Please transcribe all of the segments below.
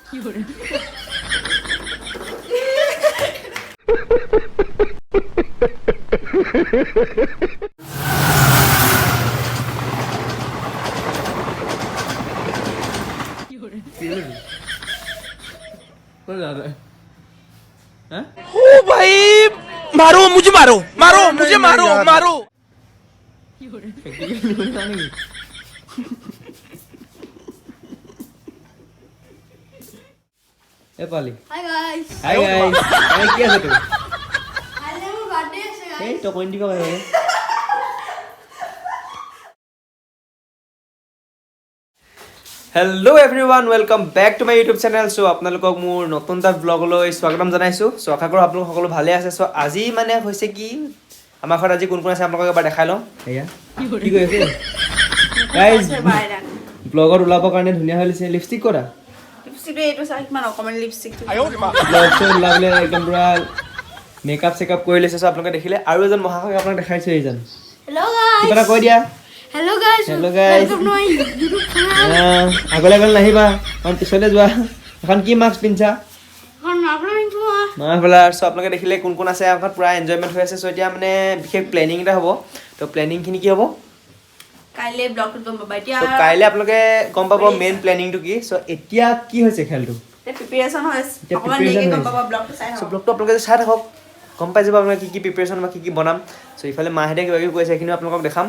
ओ भाई मारो मुझे मारो मारो मुझे मारो मारो ए पाली Hi guys. हाय गाइस काय की আছে তুমি Hello, birthday আছে guys. এই তো কোন দিকে হবে hello' everyone welcome back to my YouTube channel so' আপোনালোকক মোৰ নতুন এটা ব্লগলৈ স্বাগতম জনাইছোঁ চ' আশা কৰোঁ আপোনালোক সকলো ভালে আছে চ' আজি মানে হৈছে কি আমাৰ ঘৰত আজি কোন কোন আছে আপোনালোকক এবাৰ দেখাই লওঁ এয়া কি কৰি আছে গাইজ ব্লগত ওলাবৰ কাৰণে ধুনীয়া হৈ লৈছে লিপষ্টিক কৰা লিপষ্টিক এইটো চাই কিমান অকমান লিপষ্টিক ব্লগ চ' ওলাবলৈ একদম পূৰা মেকআপ চেকআপ কৰি লৈছে চ' আপোনালোকে দেখিলে আৰু এজন মহাশয় আপোনাক দেখাইছোঁ এইজন Hello guys. কিবা এটা কৈ দিয়া Hello guys. Hello guys. Welcome to my YouTube channel. আগলৈ আগলৈ নাহিবা কাৰণ পিছলৈ যোৱা এখন কি মাস্ক পিন্ধছা এখন আপোনাৰ ইনফো মাফলা চ' আপোনালোকে দেখিলে কোন কোন আছে আমাৰ পুৰা এনজয়মেণ্ট হৈ আছে চ' এতিয়া মানে বিশেষ প্লেনিং এটা হ'ব তো প্লেনিংখিনি কি হ'ব কাইলে ব্লগটো গম পাবা এতিয়া চ' কাইলৈ আপোনালোকে গম পাব মেইন প্লেনিংটো কি চ' এতিয়া কি হৈছে খেলটো প্ৰিপাৰেচন হৈছে এতিয়া অকমান preparation দেৰিকে গম হৈছে। পাবা ব্লগটো চাই চ' থাকক ব্লগটো আপোনালোকে চাই থাকক গম পাই যাব আপোনালোকে কি কি প্ৰিপেৰেশ্যন বা কি বনাম চ' ইফালে মাহেঁতে কিবা কিবি কৈছে সেইখিনিও আপোনালোকক দেখাম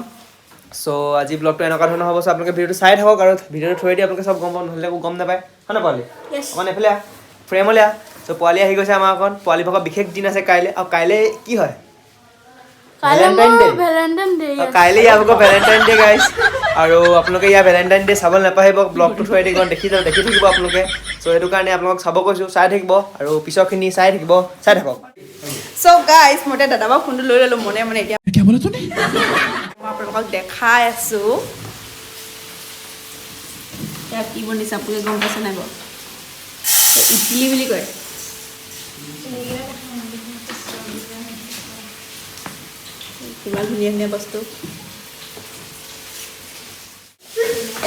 চ' আজি ব্লগটো এনেকুৱা ধৰণৰ হ'ব চ' আপোনালোকে ভিডিঅ'টো চাই থাকক আৰু ভিডিঅ'টো থৈ দি আপোনালোকে চব গম পাব নহ'লে একো গম নাপায় হয় নহয় পোৱালি Yes. অকণ এইফালে ফ্ৰেমলৈ চ' পোৱালি আহি গৈছে আমাৰ অকণ পোৱালি ভাগৰ বিশেষ দিন আছে কাইলৈ আৰু কাইলৈ কি হয় Valentine Day. ভ্যালেন্টাইন ডে আৰু কাইলৈ আপোনালোকৰ ভেলেণ্টাইন ডে গাইজ আৰু আপোনালোকে ইয়াৰ ভেলেণ্টাইন ডে চাবলৈ নাপাহিব ব্লগটো থৈ দি দেখি থাকিব আপোনালোকে চ' সেইটো কাৰণে আপোনালোকক চাব কৈছোঁ চাই থাকিব আৰু পিছৰখিনি চাই থাকিব চাই থাকক সো গাইস মই দাদা বা ফোনটো লৈ ললো মনে মনে এতিয়া কি বলে তুমি মই আপোনালোকক দেখাই আছো এতিয়া কি বনিছে আপোনালোকে গম পাইছে নাই বাৰু ইডলি বুলি কয় কিমান ধুনীয়া ধুনীয়া বস্তু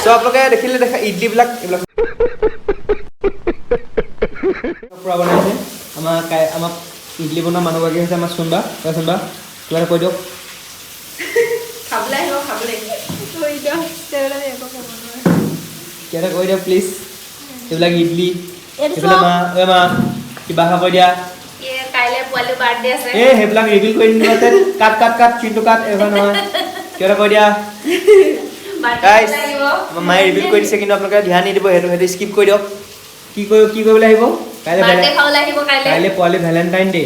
চ' আপোনালোকে দেখিলে দেখা ইডলিবিলাক এইবিলাক পূৰা বনাইছে আমাক ইডলি বনোৱা মানুহগৰাকী হৈছে আমাৰ চুনবা চুনবা কিবা এটা কৈ দিয়ক খাবলৈ আহিব খাবলৈ কৈ দিয়ক তেওঁলৈ একো ক'ব নোৱাৰে কিবা এটা কৈ দিয়ক প্লিজ এইবিলাক ইডলি এইটো এইফালে মা ঐ মা কিবা এটা কৈ দিয়া কাইলৈ পোৱালি বাৰ্থডে আছে এই সেইবিলাক ৰিভিল কৰি দিছে কাট কিন্তু কাট এইবাৰ নহয় কিবা এটা কৈ দিয়া গাইজ আমাৰ মায়ে ৰিভিল কৰি দিছে কিন্তু আপোনালোকে ধ্যান নিদিব সেইটো স্কিপ কৰি দিয়ক কি কৰিবলৈ আহিব কাইলৈ পোৱালি ভেলেণ্টাইন ডে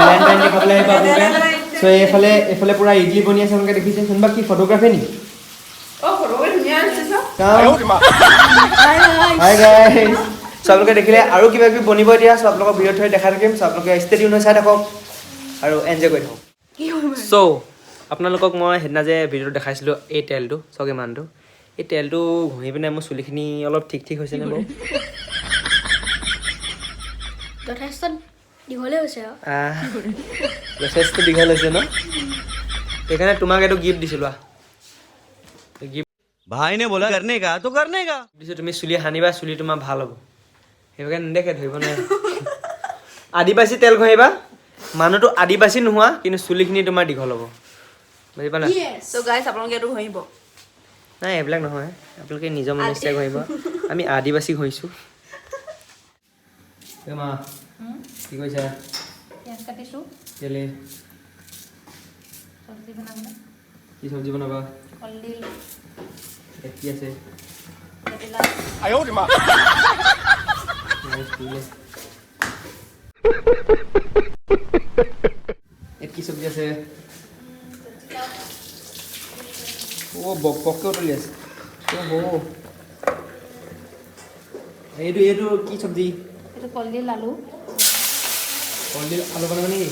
ভেলেণ্টাইন ডে খাবলৈ আহিব আপোনালোকে চ' এইফালে পূৰা ইডলি বনি আছে আপোনালোকে দেখিছে কোনোবা কি ফটোগ্ৰাফী নেকি অ ফটোৱে ধুনীয়া আছে হাই গাইজ চ' আপোনালোকে দেখিলে আৰু কিবা কিবি বনিব এতিয়া চ' আপোনালোকক ভিডিঅ'ত থৈ দেখাই থাকিম চ' আপোনালোকে ষ্টেডিয়াম হৈ চাই থাকক আৰু এনজয় কৰি থাকক চ' আপোনালোকক মই সেইদিনা যে ভিডিঅ'ত দেখাইছিলোঁ এই তেলটো চাওক ইমানটো এই তেলটো ঘঁহি পিনে মোৰ চুলিখিনি অলপ ঠিক হৈছেনে বাৰু যথেষ্ট দীঘলে হৈছে যথেষ্ট দীঘল হৈছে ন সেইকাৰণে তোমাক এইটো গিফ্ট দিছিলোঁ গিফ্ট भाई ने बोला करने का तो करने का দিছোঁ তুমি চুলি সানিবা চুলি তোমাৰ ভাল হ'ব সেইভাগে নেদেখে ধৰিব নোৱাৰে আদিবাসী তেল ঘঁহিবা মানুহটো আদিবাসী নোহোৱা কিন্তু চুলিখিনি তোমাৰ দীঘল হ'ব বুজি পালা সো গাইস আপোনালোকে এইটো ঘঁহিব নাই এইবিলাক নহয় আপোনালোকে নিজৰ মনে ইচ্ছা ঘঁহিব আমি আদিবাসী ঘঁহিছোঁ মা কি কৈছা পিঁয়াজ কাটিছোঁ কেলে চব্জি বনাবলৈ কি চব্জি বনাবা কলডিল কি আছে জাতিলাও কি চব্জি আছে বককে উতলি আছে এইটো কি চব্জি এইটো কলডিল আলু কলডিল আলু বনাবা নেকি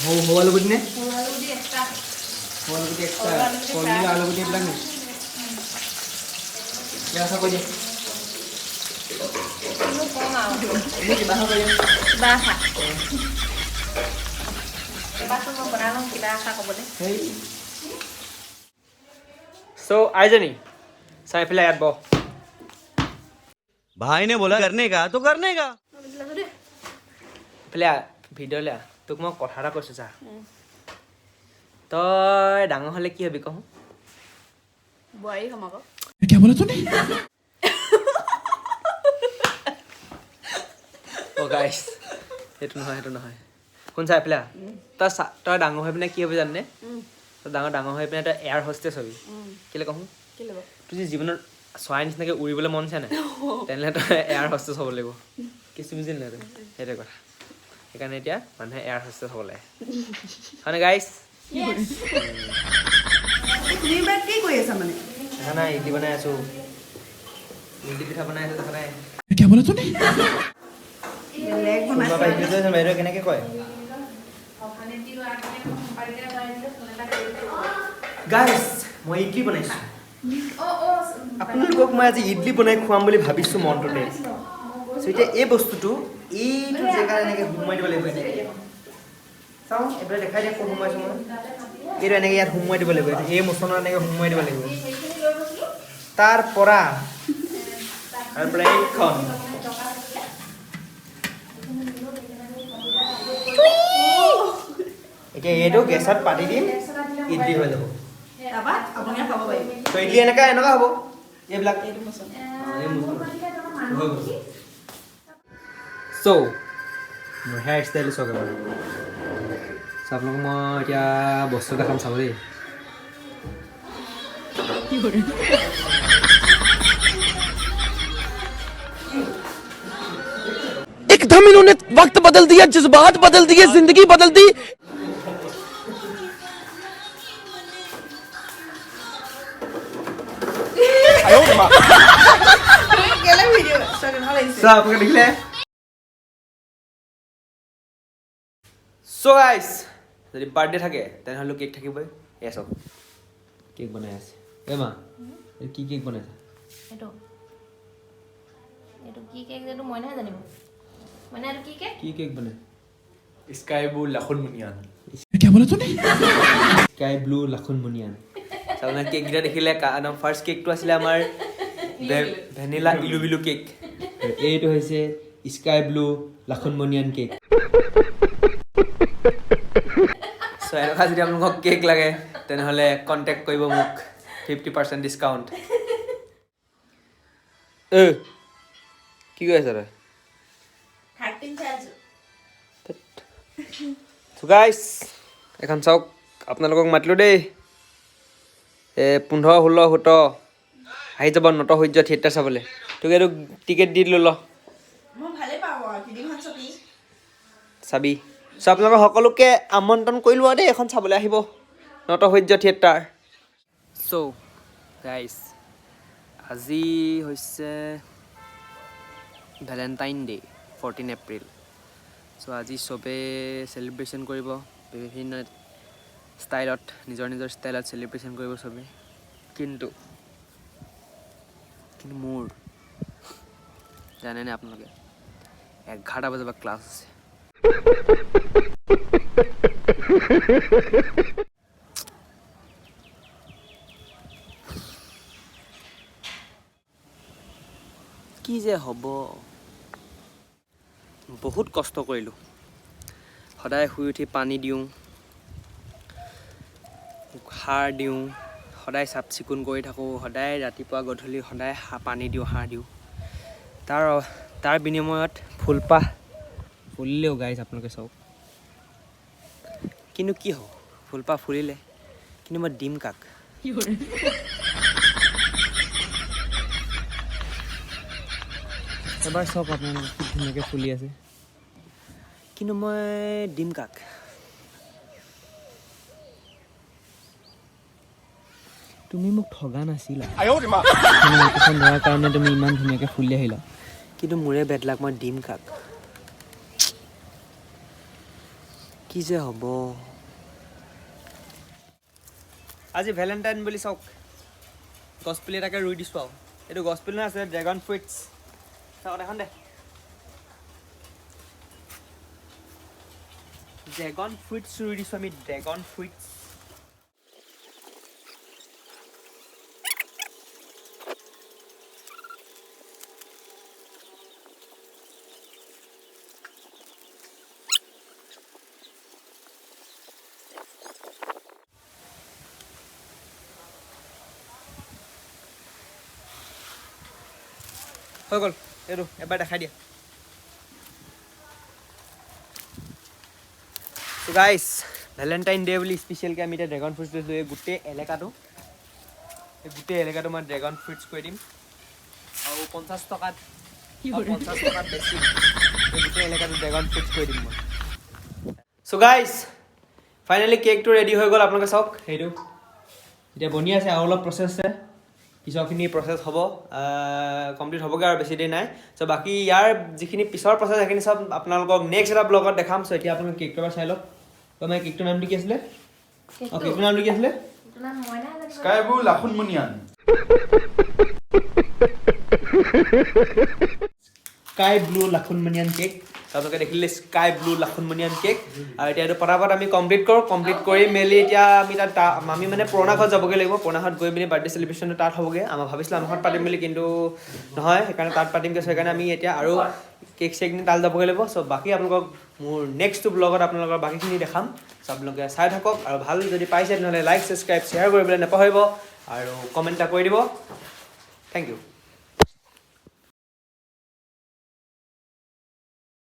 সৰু আলু গুটি নে আলু দি এক্সট্ৰা সৰু আলু গুটি এক্সট্ৰা কলডিল আলু গুটি এইবিলাক নে কিবা কৈ দিয়া কম আৰু কিবা কৈ দিয়া কিবা খা এবাৰতো মই বনাই লওঁ কিবা খা ক'বলৈ চ' আইজনী চাই পেলাই ইয়াত বহ भाई ने बोला करने का तो करने का। ভিডিঅ' লে তোক মই কথা এটা কৈছোঁ চা তই ডাঙৰ হ'লে কি হবি কওঁ বোৱাৰী হ'ম আকৌ অ' গাইছ সেইটো নহয় শুন চা এফালে তই ডাঙৰ হৈ পিনে কি হবি জাননে তই ডাঙৰ হৈ পিনে তই এয়াৰ হোষ্টেছ হবি কেলৈ কওঁ তোৰ যদি জীৱনত চৰাই নিচিনাকৈ উৰিবলৈ মন আছে নাই তেনেহ'লে তই এয়াৰ হোষ্টেছ হ'ব লাগিব কিছু বুজিলি নাই তই সেইটোৱে কথা সেইকাৰণে এতিয়া মানুহে এয়াৰ হোষ্টেছ হ'ব লাগে হয়নে গাইছ তুমি বাট কি কৰি আছা মানে নাই ইডলি বনাই আছোঁ ইডলি পিঠা বনাই আছোঁ দেখা নাই বেলেগ বনাইছে বাইদেউ কেনেকৈ কয় গাইছ মই ইডলি বনাইছোঁ আপোনালোকক মই আজি ইডলি বনাই খুৱাম বুলি ভাবিছোঁ মনটোতে চ' এতিয়া এই বস্তুটো এইটো জেগাত এনেকৈ সোমোৱাই দিব লাগিব এনেকৈ চাওঁ এইফালে দেখাই দিয়া ক'ত সোমোৱাইছোঁ মই এইটো এনেকৈ ইয়াত সোমোৱাই দিব লাগিব এই মোচনত এনেকৈ সোমোৱাই দিব লাগিব তাৰ পৰা এইখন এতিয়া এইটো গেছত পাতি দিম ইডলি হৈ যাব তাৰপৰা আপুনি খাব পাৰিব তো ইডলি এনেকুৱা হ'ব এইবিলাক এইটো মচন চ' মোৰ হেয়াৰ ষ্টাইল চাওক এবাৰ চ' আপোনালোকক মই এতিয়া বস্তু এটা খাম চাব দেই एकदम इन्होंने वक्त बदल दिया जज्बात बदल दिए जिंदगी बदल दी কেলে ভিডিঅ' চাই ভাল লাগিছে চ' আপোনালোকে দেখিলে চ' গাইছ যদি বাৰ্থডে থাকে তেনেহ'লে কেক থাকিবই এয়া চাওক কেক বনাই আছে এই মা কি কেক বনাইছে এইটো কি কেক যেটো মই নহয় জানিব মানে এইটো কি কেক কি কেক বনাই sky blue Lakhun Munian sky blue Lakhun Munian আপোনাৰ কেককেইটা দেখিলে ফাৰ্ষ্ট কেকটো আছিলে আমাৰ ভেনিলা ইলুবিলু কেক এইটো হৈছে স্কাই ব্লু লাখুন মুনিয়ান কেক চ' এনেকুৱা যদি আপোনালোকক কেক লাগে তেনেহ'লে কণ্টেক্ট কৰিব মোক 50% ডিছকাউণ্ট কি কৈ আছ তই 13 চাইছো চ' গাইছ এখন চাওক আপোনালোকক মাতিলোঁ দেই 15, 16, 17 আহি যাব নট সূৰ্য থিয়েটাৰ চাবলৈ তোক এইটো টিকেট দি দিলোঁ ল মই ভালেই পাওঁ আৰু ফিল্মখন চাবি চ' আপোনালোকক সকলোকে আমন্ত্ৰণ কৰিলোঁ আৰু দেই এখন চাবলৈ আহিব নট সূৰ্য থিয়েটাৰ চ' গাইছ আজি হৈছে ভেলেণ্টাইন ডে 14 এপ্ৰিল চ' আজি চবে চেলিব্ৰেশ্যন কৰিব বিভিন্ন ষ্টাইলত নিজৰ ষ্টাইলত চেলিব্ৰেশ্যন কৰিব চবে কিন্তু মোৰ জানেনে আপোনালোকে 11টা বজাৰ পৰা ক্লাছ আছে কি যে হ'ব বহুত কষ্ট কৰিলোঁ সদায় শুই উঠি পানী দিওঁ সাৰ দিওঁ সদায় চাফ চিকুণ কৰি থাকোঁ সদায় ৰাতিপুৱা গধূলি সদায় পানী দিওঁ সাৰ দিওঁ তাৰ বিনিময়ত ফুলপাহ ফুলিলেও গাইছ আপোনালোকে চাওক কিন্তু কি হ'ব ফুলপাহ ফুলিলে কিন্তু মই দিম কাক এবাৰ চাওক আপোনালোকে খুব ধুনীয়াকৈ ফুলি আছে কিন্তু মই দিম কাক তুমি মোক ঠগা নাছিলা ধৰাৰ কাৰণে তুমি ইমান ধুনীয়াকৈ ফুলি আহিলা কিন্তু মোৰে বেড লাক মই দিম কাক কি যে হ'ব আজি ভেলেণ্টাইন বুলি চাওক গছপুলি এটাকে ৰুই দিছোঁ আৰু এইটো গছপুলি নহয় আছে ড্ৰেগন ফ্ৰুইটছ চাওক এখন দে ড্ৰেগন ফ্ৰুইটছ ৰুই দিছোঁ আমি ড্ৰেগন ফ্ৰুইটছ হৈ গ'ল এইটো এবাৰ দেখাই দিয়া So guys, Valentine Day বুলি স্পেশালকে আমি এটা ড্রাগন ফ্ৰুটছ লৈছো এই গোটেই এলেকাটো মই ড্ৰাগন ফ্ৰুটছ কৰি দিম আৰু 50 টকাত বেছি এই গোটেই এলেকাটো ড্ৰাগন ফ্ৰুটছ কৰি দিম মই So guys, ফাইনালি কেকটো ৰেডি হৈ গ'ল আপোনালোকে চাওক হেইটো এতিয়া বনি আছে আৰু অলপ প্ৰসেছ আছে পিছৰখিনি প্ৰসেছ হ'ব কমপ্লিট হ'বগৈ আৰু বেছি দেৰি নাই চ' বাকী ইয়াৰ যিখিনি পিছৰ প্ৰসেছ সেইখিনি সব আপোনালোকক নেক্সট এটা ব্লগত দেখাম চ' এতিয়া আপোনালোকে কেকটো এবাৰ চাই লওক তোমাৰ কেকটোৰ নামটো কি আছিলে কেকটোৰ নামটো কি আছিলে তোমাৰ মইনা জানিব Sky blue lakhun munian. Sky blue Lakhun Munian cake আপোনালোকে দেখিলে স্কাই ব্লু লাখুনমনিয়ান কেক আৰু এতিয়া এইটো পটাপট আমি কমপ্লিট কৰি মেলি এতিয়া আমি তাত আমি মানে পুৰণা ঘৰত যাবগৈ লাগিব পুৰণা ঘৰত গৈ মেলি বাৰ্থডে চেলিব্ৰেশ্যনটো তাত হ'বগৈ আমাৰ ভাবিছিলোঁ আমাৰ ঘৰত পাতিম বুলি কিন্তু নহয় সেইকাৰণে তাত পাতিমগৈ সেইকাৰণে আমি এতিয়া আৰু কেক চেক নি তাত যাবগৈ লাগিব চ' বাকী আপোনালোকক মোৰ নেক্সট ব্লগত আপোনালোকৰ বাকীখিনি দেখাম চ' আপোনালোকে চাই থাকক আৰু ভাল যদি পাইছে তেনেহ'লে লাইক ছাবস্ক্ৰাইব শ্বেয়াৰ কৰিবলৈ নাপাহৰিব আৰু কমেণ্ট এটা কৰি দিব থেংক ইউ